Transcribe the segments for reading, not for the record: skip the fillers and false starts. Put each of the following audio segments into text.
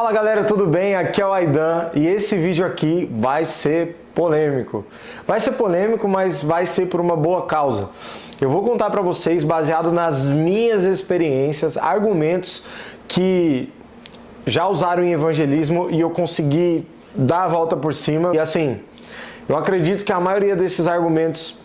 Fala galera, tudo bem? Aqui é o Aidan e esse vídeo aqui vai ser polêmico. Vai ser polêmico, mas vai ser por uma boa causa. Eu vou contar pra vocês, baseado nas minhas experiências, argumentos que já usaram em evangelismo e eu consegui dar a volta por cima. E assim, eu acredito que a maioria desses argumentos,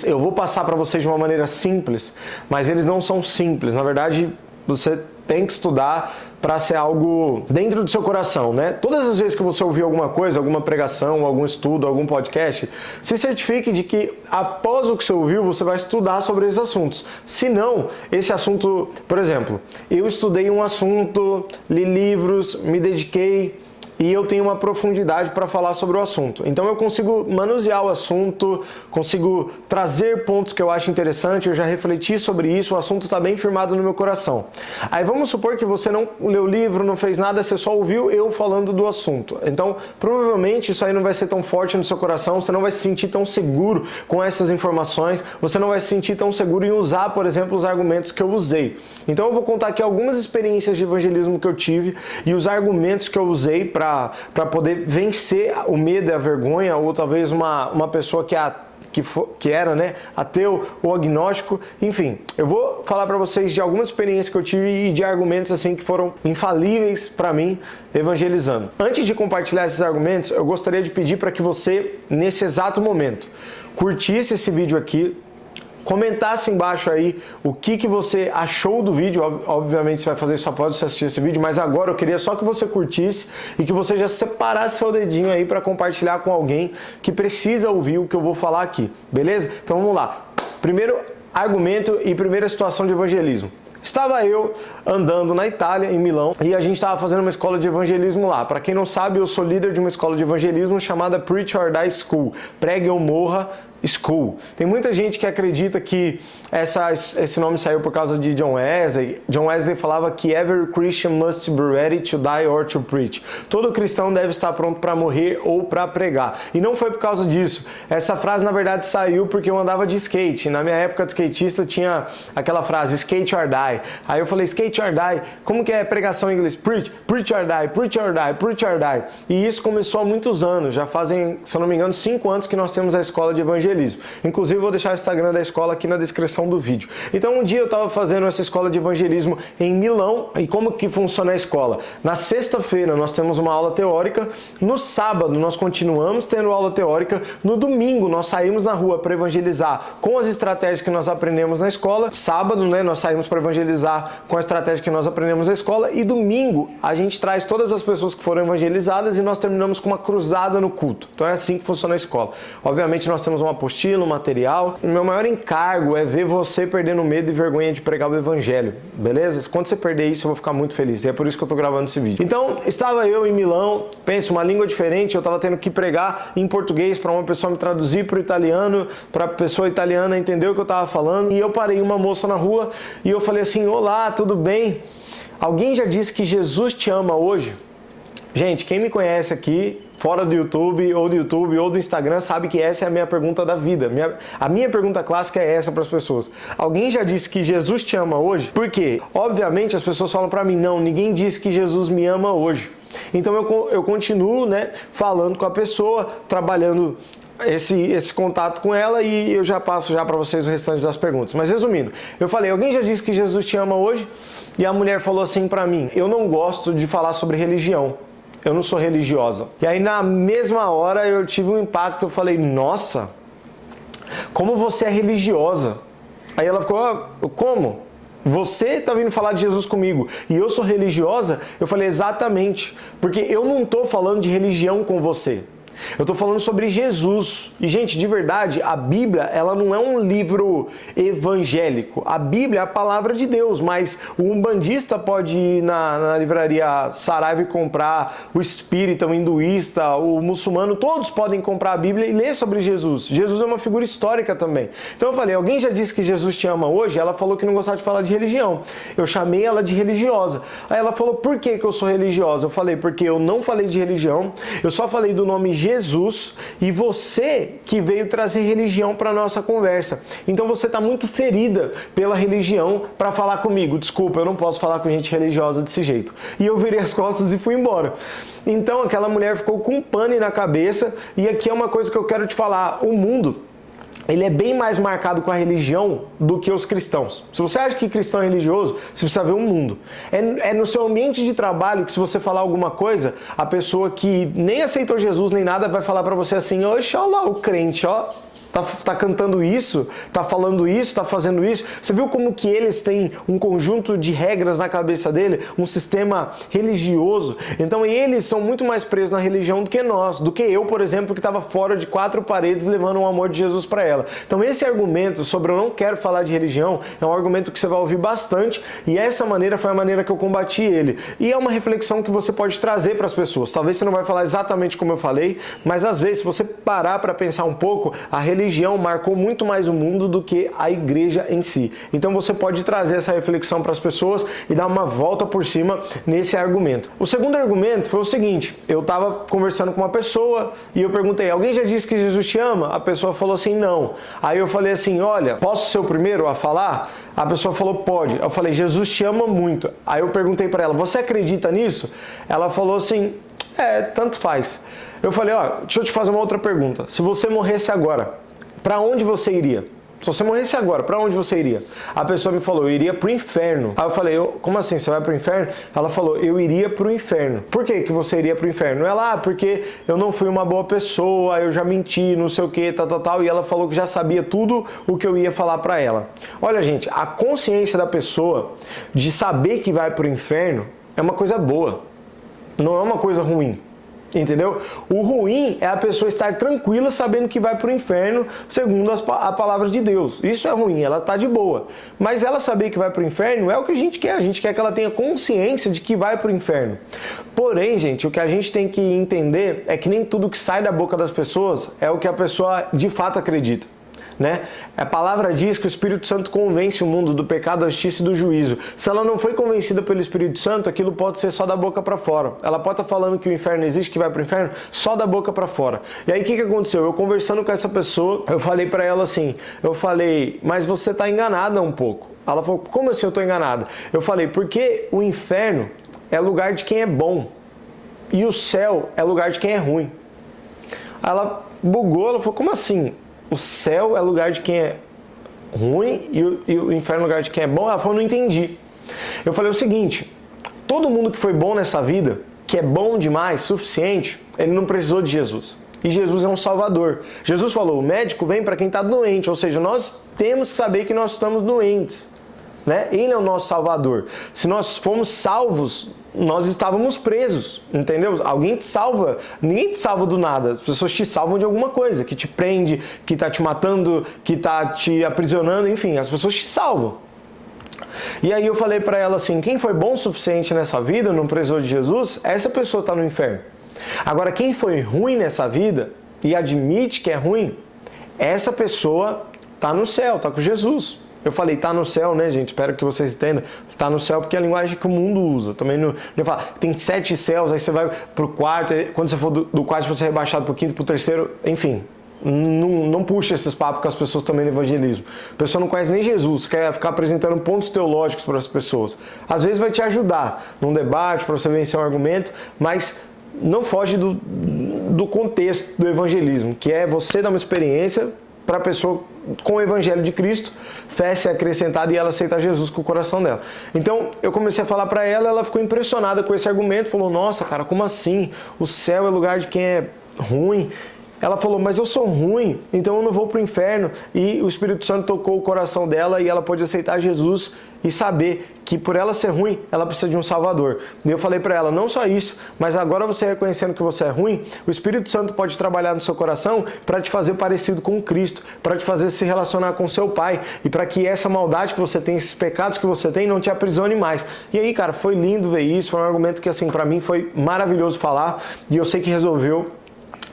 eu vou passar pra vocês de uma maneira simples, mas eles não são simples. Na verdade, você tem que estudar para ser algo dentro do seu coração, né? Todas as vezes que você ouvir alguma coisa, alguma pregação, algum estudo, algum podcast, se certifique de que após o que você ouviu, você vai estudar sobre esses assuntos. Se não, esse assunto, por exemplo, eu estudei um assunto, li livros, me dediquei, e eu tenho uma profundidade para falar sobre o assunto. Então eu consigo manusear o assunto, consigo trazer pontos que eu acho interessante, eu já refleti sobre isso, o assunto está bem firmado no meu coração. Aí vamos supor que você não leu o livro, não fez nada, você só ouviu eu falando do assunto. Então provavelmente isso aí não vai ser tão forte no seu coração, você não vai se sentir tão seguro com essas informações, você não vai se sentir tão seguro em usar, por exemplo, os argumentos que eu usei. Então eu vou contar aqui algumas experiências de evangelismo que eu tive e os argumentos que eu usei para poder vencer o medo e a vergonha, ou talvez uma pessoa que era, né, ateu ou agnóstico. Enfim, eu vou falar para vocês de algumas experiências que eu tive e de argumentos assim que foram infalíveis para mim evangelizando. Antes de compartilhar esses argumentos, eu gostaria de pedir para que você, nesse exato momento, curtisse esse vídeo aqui, comentasse embaixo aí o que você achou do vídeo. Obviamente você vai fazer isso após você assistir esse vídeo, mas agora eu queria só que você curtisse e que você já separasse seu dedinho aí para compartilhar com alguém que precisa ouvir o que eu vou falar aqui, beleza? Então vamos lá. Primeiro argumento e primeira situação de evangelismo. Estava eu andando na Itália, em Milão, e a gente estava fazendo uma escola de evangelismo lá. Para quem não sabe, eu sou líder de uma escola de evangelismo chamada Preach or Die School, Pregue ou Morra School. Tem muita gente que acredita que esse nome saiu por causa de John Wesley. John Wesley falava que every Christian must be ready to die or to preach. Todo cristão deve estar pronto para morrer ou para pregar. E não foi por causa disso. Essa frase, na verdade, saiu porque eu andava de skate. Na minha época de skatista tinha aquela frase, skate or die. Aí eu falei, skate or die, como que é pregação em inglês? Preach, preach or die, preach or die, preach or die. E isso começou há muitos anos. Já fazem, se eu não me engano, 5 anos que nós temos a escola de evangelismo. Inclusive, vou deixar o Instagram da escola aqui na descrição do vídeo. Então, um dia eu estava fazendo essa escola de evangelismo em Milão. E como que funciona a escola? Na sexta-feira nós temos uma aula teórica. No sábado nós continuamos tendo aula teórica. No domingo nós saímos na rua para evangelizar com as estratégias que nós aprendemos na escola. Sábado, né, nós saímos para evangelizar com a estratégia que nós aprendemos na escola. E domingo a gente traz todas as pessoas que foram evangelizadas e nós terminamos com uma cruzada no culto. Então é assim que funciona a escola. Obviamente nós temos uma apostila, um material. O meu maior encargo é ver você perdendo medo e vergonha de pregar o evangelho, beleza? Quando você perder isso, eu vou ficar muito feliz. E é por isso que eu tô gravando esse vídeo. Então, estava eu em Milão, pensa, uma língua diferente, eu tava tendo que pregar em português para uma pessoa me traduzir para o italiano, para a pessoa italiana entender o que eu tava falando. E eu parei uma moça na rua e eu falei assim: "Olá, tudo bem? Alguém já disse que Jesus te ama hoje?" Gente, quem me conhece aqui, fora do YouTube ou do Instagram, sabe que essa é a minha pergunta da vida. A minha pergunta clássica é essa para as pessoas. Alguém já disse que Jesus te ama hoje? Por quê? Obviamente as pessoas falam para mim, não, ninguém disse que Jesus me ama hoje. Então eu continuo, né, falando com a pessoa, trabalhando esse contato com ela, e eu já passo já para vocês o restante das perguntas. Mas resumindo, eu falei, alguém já disse que Jesus te ama hoje? E a mulher falou assim para mim, eu não gosto de falar sobre religião. Eu não sou religiosa. E aí na mesma hora eu tive um impacto, eu falei, nossa, como você é religiosa? Aí ela ficou, como? Você está vindo falar de Jesus comigo e eu sou religiosa? Eu falei, exatamente, porque eu não estou falando de religião com você. Eu estou falando sobre Jesus. E, gente, de verdade, a Bíblia, ela não é um livro evangélico. A Bíblia é a palavra de Deus, mas o umbandista pode ir na livraria Saraiva e comprar, o espírita, o hinduísta, o muçulmano, todos podem comprar a Bíblia e ler sobre Jesus. Jesus é uma figura histórica também. Então eu falei, alguém já disse que Jesus te ama hoje? Ela falou que não gostava de falar de religião. Eu chamei ela de religiosa. Aí ela falou, por que eu sou religiosa? Eu falei, porque eu não falei de religião, eu só falei do nome Jesus e você que veio trazer religião para nossa conversa. Então você está muito ferida pela religião para falar comigo. Desculpa, eu não posso falar com gente religiosa desse jeito. E eu virei as costas e fui embora. Então aquela mulher ficou com um pane na cabeça e aqui é uma coisa que eu quero te falar. O mundo, ele é bem mais marcado com a religião do que os cristãos. Se você acha que cristão é religioso, você precisa ver o mundo. É no seu ambiente de trabalho que se você falar alguma coisa, a pessoa que nem aceitou Jesus nem nada vai falar pra você assim, oxe, olha lá o crente, ó. Tá cantando isso, tá falando isso, tá fazendo isso. Você viu como que eles têm um conjunto de regras na cabeça dele, um sistema religioso? Então eles são muito mais presos na religião do que nós, do que eu, por exemplo, que estava fora de 4 paredes levando o amor de Jesus para ela. Então esse argumento sobre eu não quero falar de religião é um argumento que você vai ouvir bastante e essa maneira foi a maneira que eu combati ele. E é uma reflexão que você pode trazer para as pessoas. Talvez você não vai falar exatamente como eu falei, mas às vezes se você parar para pensar um pouco, a religião marcou muito mais o mundo do que a igreja em si. Então você pode trazer essa reflexão para as pessoas e dar uma volta por cima nesse argumento. O segundo argumento foi o seguinte, eu estava conversando com uma pessoa e eu perguntei, alguém já disse que Jesus te ama? A pessoa falou assim, não. Aí eu falei assim, olha, posso ser o primeiro a falar? A pessoa falou, pode. Eu falei, Jesus te ama muito. Aí eu perguntei para ela, você acredita nisso? Ela falou assim, tanto faz. Eu falei, ó, deixa eu te fazer uma outra pergunta. Se você morresse agora, para onde você iria? Se você morresse agora, para onde você iria? A pessoa me falou, eu iria pro inferno. Aí eu falei, como assim, você vai pro inferno? Ela falou, eu iria pro inferno. Por que você iria pro inferno? Ela, porque eu não fui uma boa pessoa, eu já menti, não sei o que, tal. E ela falou que já sabia tudo o que eu ia falar para ela. Olha, gente, a consciência da pessoa de saber que vai pro inferno é uma coisa boa, não é uma coisa ruim. Entendeu? O ruim é a pessoa estar tranquila sabendo que vai para o inferno segundo a palavra de Deus. Isso é ruim, ela está de boa. Mas ela saber que vai para o inferno é o que a gente quer que ela tenha consciência de que vai para o inferno. Porém, gente, o que a gente tem que entender é que nem tudo que sai da boca das pessoas é o que a pessoa de fato acredita. Né? A palavra diz que o Espírito Santo convence o mundo do pecado, da justiça e do juízo. Se ela não foi convencida pelo Espírito Santo, aquilo pode ser só da boca para fora. Ela pode estar falando que o inferno existe, que vai para o inferno, só da boca para fora. E aí o que aconteceu? Eu conversando com essa pessoa, eu falei para ela assim, mas você está enganada um pouco. Ela falou, como assim eu estou enganada? Eu falei, porque o inferno é lugar de quem é bom e o céu é lugar de quem é ruim. Aí ela bugou, ela falou, como assim? O céu é lugar de quem é ruim e o inferno é lugar de quem é bom? Ela falou, não entendi. Eu falei o seguinte, todo mundo que foi bom nessa vida, que é bom demais, suficiente, ele não precisou de Jesus. E Jesus é um salvador. Jesus falou, o médico vem para quem está doente, ou seja, nós temos que saber que nós estamos doentes. Né? Ele é o nosso salvador. Se nós fomos salvos, nós estávamos presos, entendeu? Alguém te salva, ninguém te salva do nada, as pessoas te salvam de alguma coisa, que te prende, que está te matando, que está te aprisionando, enfim, as pessoas te salvam. E aí eu falei para ela assim, quem foi bom o suficiente nessa vida, não precisou de Jesus, essa pessoa está no inferno. Agora, quem foi ruim nessa vida e admite que é ruim, essa pessoa está no céu, está com Jesus. Eu falei, tá no céu, né, gente? Espero que vocês entendam. Tá no céu porque é a linguagem que o mundo usa. Também não fala, tem 7 céus, aí você vai pro quarto, quando você for do quarto você é rebaixado pro quinto, pro terceiro, enfim. Não puxa esses papos com as pessoas também no evangelismo. A pessoa não conhece nem Jesus, quer ficar apresentando pontos teológicos para as pessoas. Às vezes vai te ajudar num debate, para você vencer um argumento, mas não foge do contexto do evangelismo, que é você dar uma experiência para a pessoa com o evangelho de Cristo, fé ser acrescentada e ela aceitar Jesus com o coração dela. Então eu comecei a falar para ela, ela ficou impressionada com esse argumento, falou, nossa cara, como assim? O céu é lugar de quem é ruim. Ela falou, mas eu sou ruim, então eu não vou para o inferno. E o Espírito Santo tocou o coração dela e ela pôde aceitar Jesus e saber que por ela ser ruim, ela precisa de um Salvador. E eu falei para ela, não só isso, mas agora você reconhecendo que você é ruim, o Espírito Santo pode trabalhar no seu coração para te fazer parecido com Cristo, para te fazer se relacionar com seu Pai e para que essa maldade que você tem, esses pecados que você tem, não te aprisione mais. E aí, cara, foi lindo ver isso, foi um argumento que, assim, para mim foi maravilhoso falar e eu sei que resolveu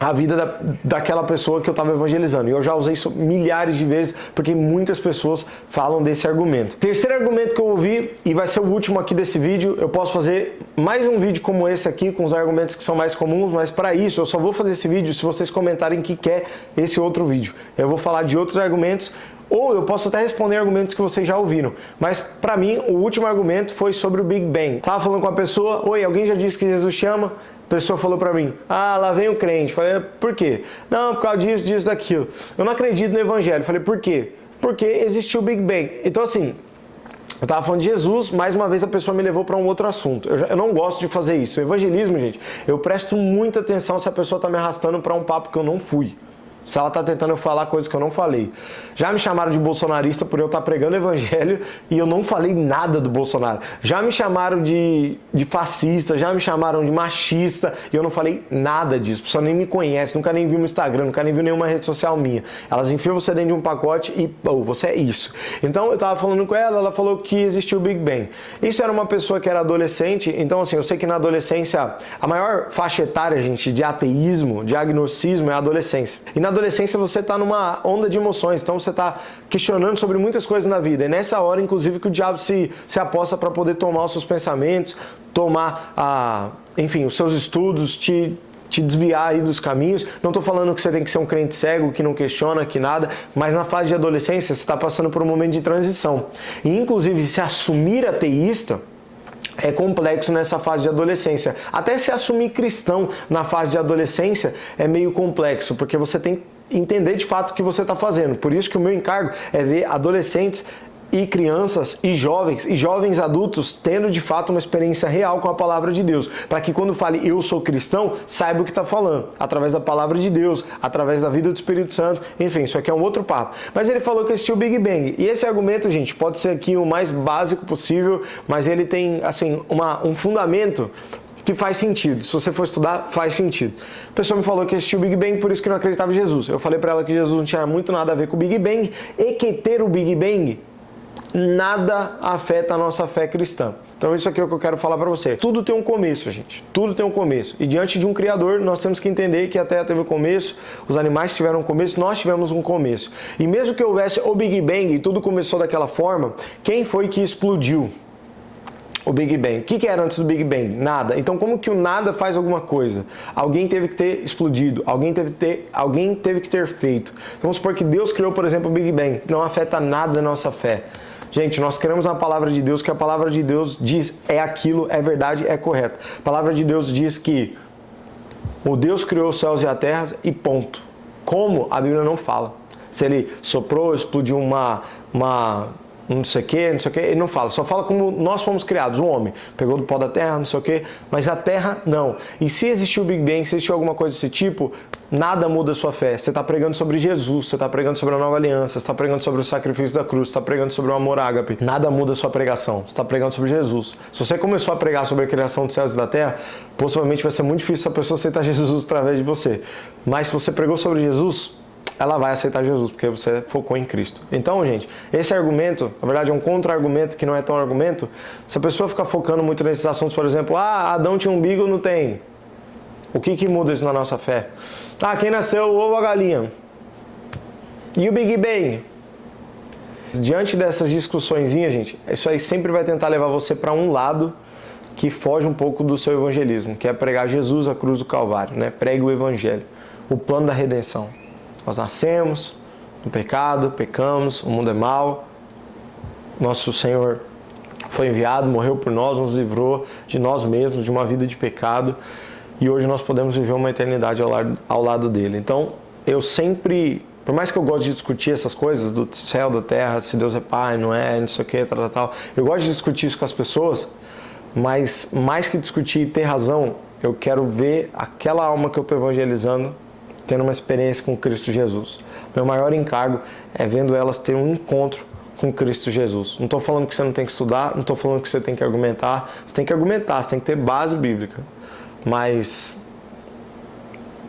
a vida daquela pessoa que eu estava evangelizando. E eu já usei isso milhares de vezes, porque muitas pessoas falam desse argumento. Terceiro argumento que eu ouvi, e vai ser o último aqui desse vídeo, eu posso fazer mais um vídeo como esse aqui, com os argumentos que são mais comuns, mas para isso eu só vou fazer esse vídeo se vocês comentarem que quer esse outro vídeo. Eu vou falar de outros argumentos, ou eu posso até responder argumentos que vocês já ouviram. Mas para mim, o último argumento foi sobre o Big Bang. Tava falando com a pessoa, oi, alguém já disse que Jesus te ama? A pessoa falou pra mim, lá vem o crente. Falei, por quê? Não, por causa disso, daquilo. Eu não acredito no evangelho. Falei, por quê? Porque existiu o Big Bang. Então assim, eu tava falando de Jesus, mais uma vez a pessoa me levou para um outro assunto. Eu não gosto de fazer isso. O evangelismo, gente, eu presto muita atenção se a pessoa tá me arrastando para um papo que eu não fui. Se ela está tentando falar coisas que eu não falei. Já me chamaram de bolsonarista por eu estar pregando o evangelho e eu não falei nada do Bolsonaro. Já me chamaram de fascista, já me chamaram de machista e eu não falei nada disso. A pessoa nem me conhece, nunca nem viu no Instagram, nunca nem viu nenhuma rede social minha. Elas enfiam você dentro de um pacote e, você é isso. Então eu estava falando com ela, ela falou que existiu o Big Bang. Isso era uma pessoa que era adolescente, então assim, eu sei que na adolescência, a maior faixa etária, gente, de ateísmo, de agnosticismo é a adolescência. E na adolescência você está numa onda de emoções, então você está questionando sobre muitas coisas na vida. É nessa hora, inclusive, que o diabo se aposta para poder tomar os seus pensamentos, tomar, enfim, os seus estudos, te desviar aí dos caminhos. Não estou falando que você tem que ser um crente cego, que não questiona, que nada, mas na fase de adolescência você está passando por um momento de transição. E, inclusive, se assumir ateísta é complexo nessa fase de adolescência. Até se assumir cristão na fase de adolescência é meio complexo, porque você tem que entender de fato o que você está fazendo. Por isso que o meu encargo é ver adolescentes e crianças e jovens adultos tendo de fato uma experiência real com a palavra de Deus, para que quando fale eu sou cristão, saiba o que está falando, através da palavra de Deus, através da vida do Espírito Santo, enfim, isso aqui é um outro papo. Mas ele falou que existiu o Big Bang, e esse argumento, gente, pode ser aqui o mais básico possível, mas ele tem, assim, um fundamento que faz sentido. Se você for estudar, faz sentido. A pessoa me falou que existiu o Big Bang, por isso que não acreditava em Jesus. Eu falei para ela que Jesus não tinha muito nada a ver com o Big Bang, e que ter o Big Bang nada afeta a nossa fé cristã. Então isso aqui é o que eu quero falar para você. Tudo tem um começo, gente. Tudo tem um começo. E diante de um Criador, nós temos que entender que a Terra teve um começo, os animais tiveram um começo, nós tivemos um começo. E mesmo que houvesse o Big Bang e tudo começou daquela forma, quem foi que explodiu o Big Bang? O que era antes do Big Bang? Nada. Então como que o nada faz alguma coisa? Alguém teve que ter explodido, alguém teve que ter feito. Então, vamos supor que Deus criou, por exemplo, o Big Bang. Não afeta nada a nossa fé. Gente, nós cremos na palavra de Deus, que a palavra de Deus diz é aquilo, é verdade, é correto. A palavra de Deus diz que o Deus criou os céus e a terra e ponto. Como? A Bíblia não fala. Se ele soprou, explodiu uma não sei o que, ele não fala, só fala como nós fomos criados, o homem pegou do pó da terra, não sei o que, mas a terra não. E se existiu o Big Bang, se existiu alguma coisa desse tipo, nada muda a sua fé. Você está pregando sobre Jesus, você está pregando sobre a nova aliança, você está pregando sobre o sacrifício da cruz, você está pregando sobre o amor ágape, nada muda a sua pregação, você está pregando sobre Jesus. Se você começou a pregar sobre a criação dos céus e da terra, possivelmente vai ser muito difícil essa pessoa aceitar Jesus através de você, mas se você pregou sobre Jesus, ela vai aceitar Jesus, porque você focou em Cristo. Então, gente, esse argumento, na verdade é um contra-argumento que não é tão argumento. Se a pessoa ficar focando muito nesses assuntos, por exemplo, Adão tinha umbigo, não tem. O que muda isso na nossa fé? Quem nasceu, o ovo ou a galinha? E o Big Bang? Diante dessas discussõezinhas, gente, isso aí sempre vai tentar levar você para um lado que foge um pouco do seu evangelismo, que é pregar Jesus, a cruz do Calvário, né? Pregue o evangelho, o plano da redenção. Nós nascemos no pecado, pecamos, o mundo é mau, nosso Senhor foi enviado, morreu por nós, nos livrou de nós mesmos, de uma vida de pecado, e hoje nós podemos viver uma eternidade ao lado dele. Então, eu sempre, por mais que eu goste de discutir essas coisas, do céu, da terra, se Deus é pai, não é, não sei o que, tal, eu gosto de discutir isso com as pessoas, mas mais que discutir e ter razão, eu quero ver aquela alma que eu estou evangelizando tendo uma experiência com Cristo Jesus. Meu maior encargo é vendo elas ter um encontro com Cristo Jesus. Não estou falando que você não tem que estudar, não estou falando que você tem que argumentar. Você tem que argumentar, você tem que ter base bíblica. Mas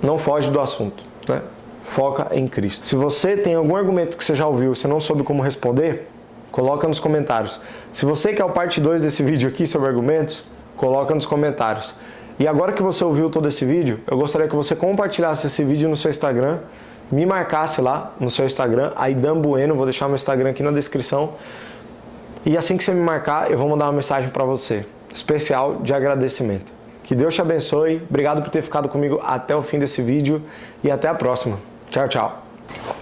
não foge do assunto, né? Foca em Cristo. Se você tem algum argumento que você já ouviu e você não soube como responder, coloca nos comentários. Se você quer o parte 2 desse vídeo aqui sobre argumentos, coloca nos comentários. E agora que você ouviu todo esse vídeo, eu gostaria que você compartilhasse esse vídeo no seu Instagram, me marcasse lá no seu Instagram, Aidan Bueno, vou deixar meu Instagram aqui na descrição. E assim que você me marcar, eu vou mandar uma mensagem para você, especial de agradecimento. Que Deus te abençoe, obrigado por ter ficado comigo até o fim desse vídeo e até a próxima. Tchau, tchau.